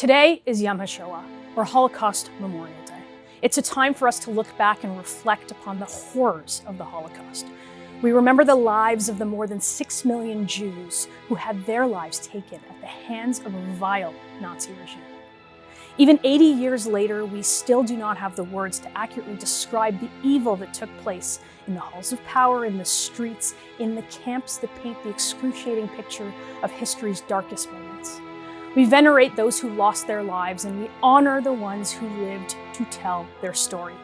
Today is Yom HaShoah, or Holocaust Memorial Day. It's a time for us to look back and reflect upon the horrors of the Holocaust. We remember the lives of the more than 6 million Jews who had their lives taken at the hands of a vile Nazi regime. Even 80 years later, we still do not have the words to accurately describe the evil that took place in the halls of power, in the streets, in the camps that paint the excruciating picture of history's darkest moments. We venerate those who lost their lives, and we honor the ones who lived to tell their story.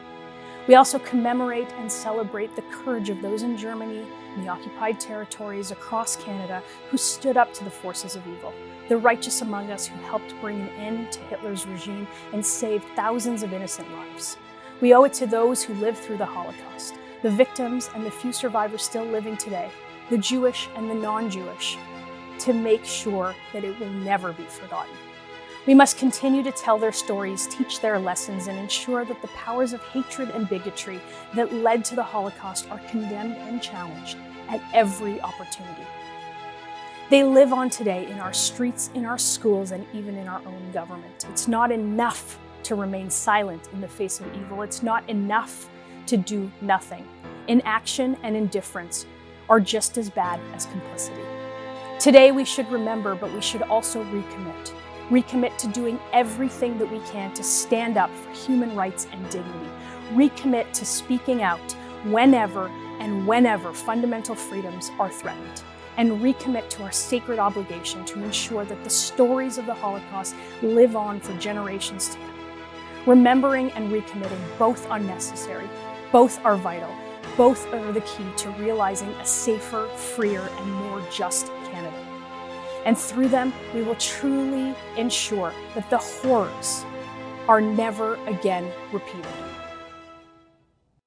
We also commemorate and celebrate the courage of those in Germany and the occupied territories across Canada who stood up to the forces of evil, the righteous among us who helped bring an end to Hitler's regime and saved thousands of innocent lives. We owe it to those who lived through the Holocaust, the victims and the few survivors still living today, the Jewish and the non-Jewish, to make sure that it will never be forgotten. We must continue to tell their stories, teach their lessons, and ensure that the powers of hatred and bigotry that led to the Holocaust are condemned and challenged at every opportunity. They live on today in our streets, in our schools, and even in our own government. It's not enough to remain silent in the face of evil. It's not enough to do nothing. Inaction and indifference are just as bad as complicity. Today we should remember, but we should also recommit. Recommit to doing everything that we can to stand up for human rights and dignity. Recommit to speaking out whenever fundamental freedoms are threatened. And recommit to our sacred obligation to ensure that the stories of the Holocaust live on for generations to come. Remembering and recommitting both are necessary, both are vital, both are the key to realizing a safer, freer, and more just Canada. And through them, we will truly ensure that the horrors are never again repeated.